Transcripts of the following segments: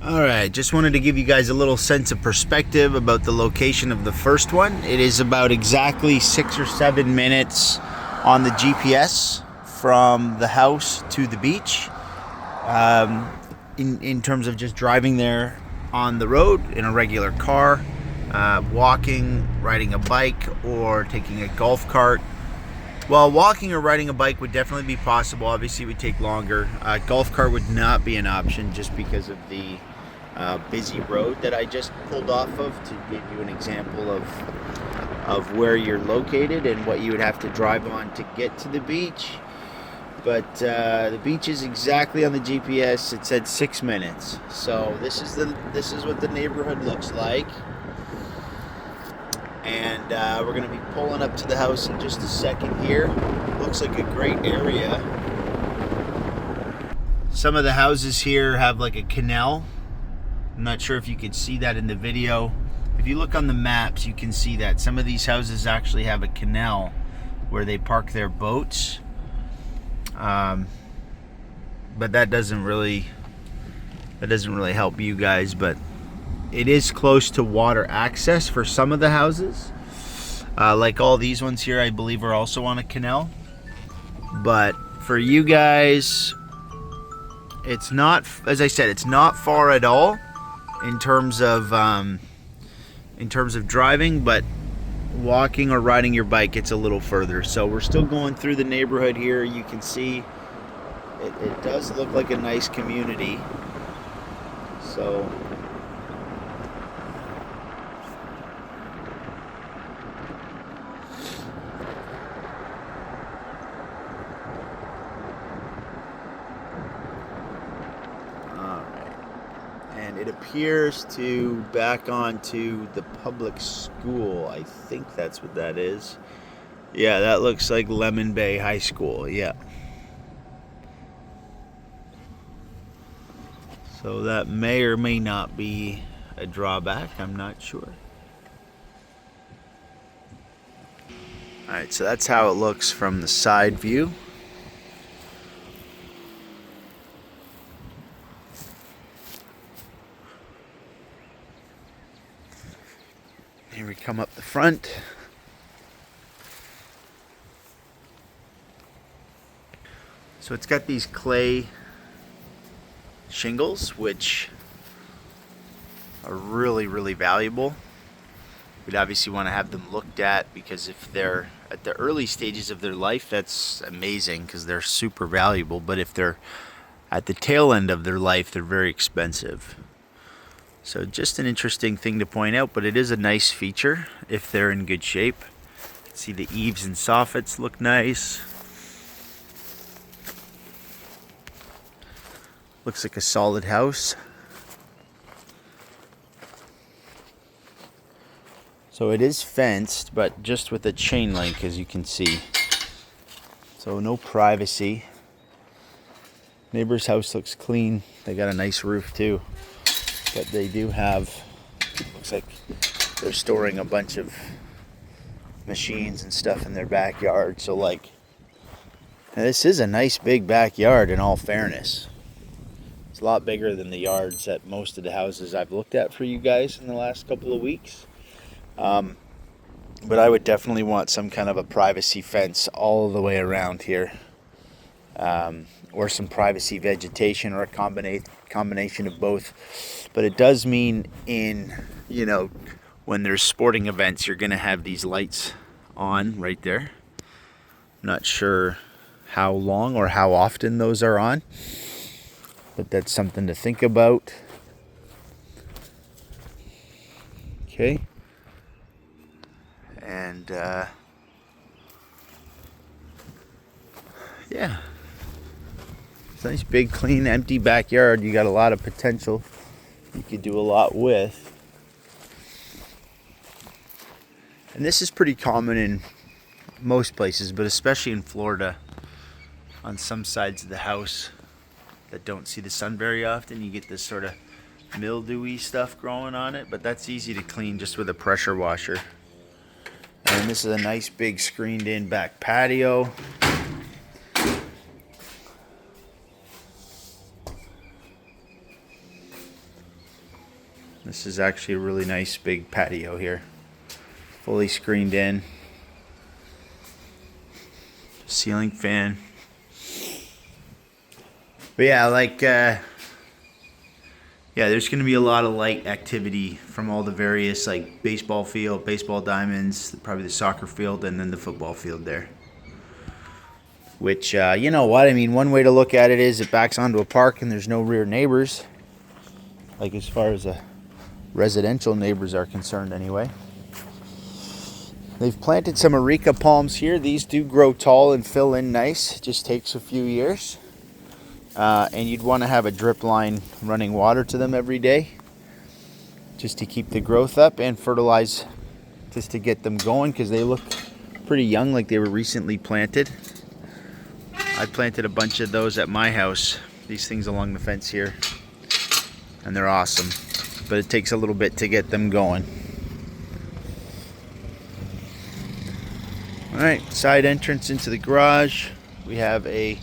Alright, just wanted to give you guys a little sense of perspective about the location of the first one. It is about exactly 6 or 7 minutes on the GPS from the house to the beach. In terms of just driving there on the road in a regular car, walking, riding a bike, or taking a golf cart. Well, walking or riding a bike would definitely be possible. Obviously, it would take longer. Golf cart would not be an option just because of the busy road that I just pulled off of, to give you an example of where you're located and what you would have to drive on to get to the beach. But the beach is exactly on the GPS. It said 6 minutes. So this is what the neighborhood looks like. And we're going to be pulling up to the house in just a second here. Looks like a great area. Some of the houses here have like a canal. I'm not sure if you could see that in the video. If you look on the maps, you can see that some of these houses actually have a canal where they park their boats. But that doesn't really help you guys. But it is close to water access for some of the houses. Like all these ones here, I believe, are also on a canal. But for you guys, it's not, as I said, it's not far at all in terms of driving, but walking or riding your bike, it's a little further. So we're still going through the neighborhood here. You can see it does look like a nice community. So and it appears to back onto the public school. I think that's what that is. Yeah, that looks like Lemon Bay High School. Yeah. So that may or may not be a drawback. I'm not sure. Alright, so that's how it looks from the side view. Here we come up the front. So it's got these clay shingles, which are really, really valuable. We'd obviously want to have them looked at, because if they're at the early stages of their life, that's amazing because they're super valuable. But if they're at the tail end of their life, they're very expensive. So just an interesting thing to point out, but it is a nice feature if they're in good shape. See, the eaves and soffits look nice. Looks like a solid house. So it is fenced, but just with a chain link, as you can see. So no privacy. Neighbor's house looks clean. They got a nice roof too. But they do have, looks like they're storing a bunch of machines and stuff in their backyard. So like, this is a nice big backyard in all fairness. It's a lot bigger than the yards at most of the houses I've looked at for you guys in the last couple of weeks. But I would definitely want some kind of a privacy fence all the way around here. Or some privacy vegetation, or a combination of both. But it does mean when there's sporting events, you're going to have these lights on right there. I'm not sure how long or how often those are on, but that's something to think about. Okay. And yeah. It's a nice, big, clean, empty backyard. You got a lot of potential. You could do a lot with. And this is pretty common in most places, but especially in Florida. On some sides of the house that don't see the sun very often, you get this sort of mildewy stuff growing on it, but that's easy to clean just with a pressure washer. And this is a nice, big, screened-in back patio. This is actually a really nice big patio here. Fully screened in. Ceiling fan. But yeah, there's going to be a lot of light activity from all the various, like, baseball field, baseball diamonds, probably the soccer field, and then the football field there. Which, you know what? I mean, one way to look at it is it backs onto a park and there's no rear neighbors. Like, as far as the residential neighbors are concerned, anyway. They've planted some areca palms here. These do grow tall and fill in nice. It just takes a few years. And you'd want to have a drip line running water to them every day just to keep the growth up, and fertilize just to get them going, because they look pretty young, like they were recently planted. I planted a bunch of those at my house, these things along the fence here, and they're awesome, but it takes a little bit to get them going. Alright, side entrance into the garage. We have a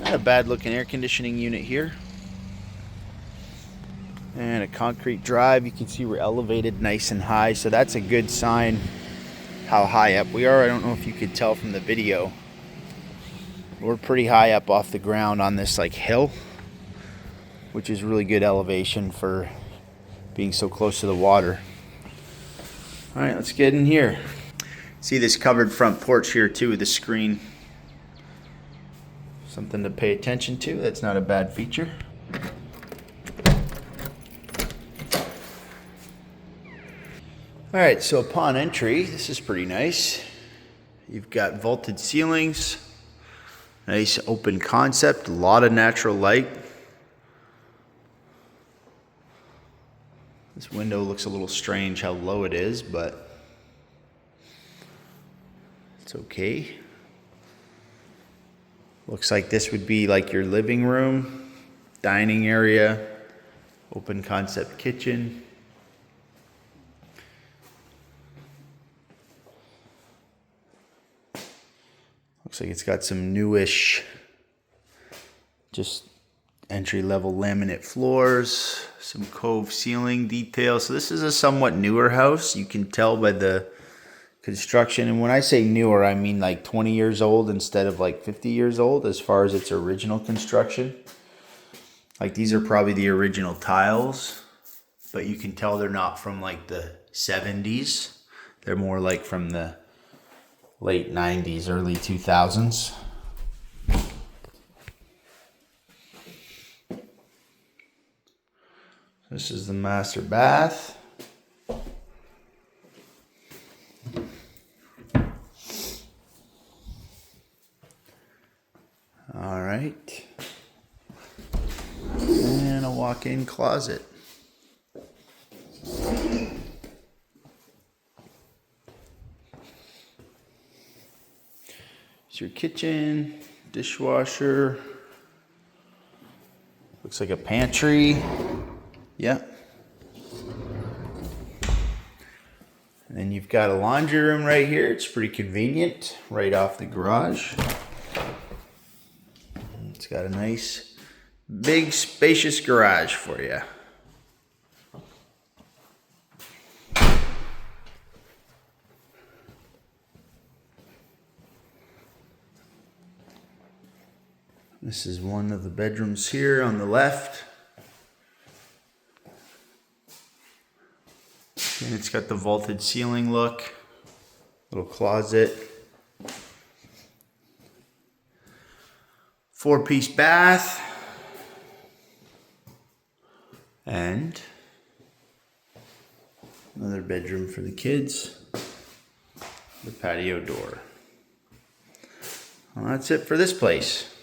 not a bad looking air conditioning unit here. And a concrete drive. You can see we're elevated nice and high, so that's a good sign how high up we are. I don't know if you could tell from the video. We're pretty high up off the ground on this like hill, which is really good elevation for being so close to the water. Alright, let's get in here. See this covered front porch here too with the screen. Something to pay attention to. That's not a bad feature. Alright, so upon entry, this is pretty nice. You've got vaulted ceilings. Nice open concept. A lot of natural light. This window looks a little strange how low it is, but it's okay. Looks like this would be like your living room, dining area, open concept kitchen. Looks like it's got some newish, just entry-level laminate floors, some cove ceiling details. So this is a somewhat newer house. You can tell by the construction, and when I say newer, I mean like 20 years old instead of like 50 years old as far as its original construction. Like these are probably the original tiles, but you can tell they're not from like the 70s. They're more like from the late 90s, early 2000s. This is the master bath. All right, and a walk-in closet. It's your kitchen, dishwasher. Looks like a pantry. Yeah. And then you've got a laundry room right here. It's pretty convenient, right off the garage. It's got a nice, big, spacious garage for you. This is one of the bedrooms here on the left. And it's got the vaulted ceiling look. Little closet. 4-piece bath. And another bedroom for the kids. The patio door. Well, that's it for this place.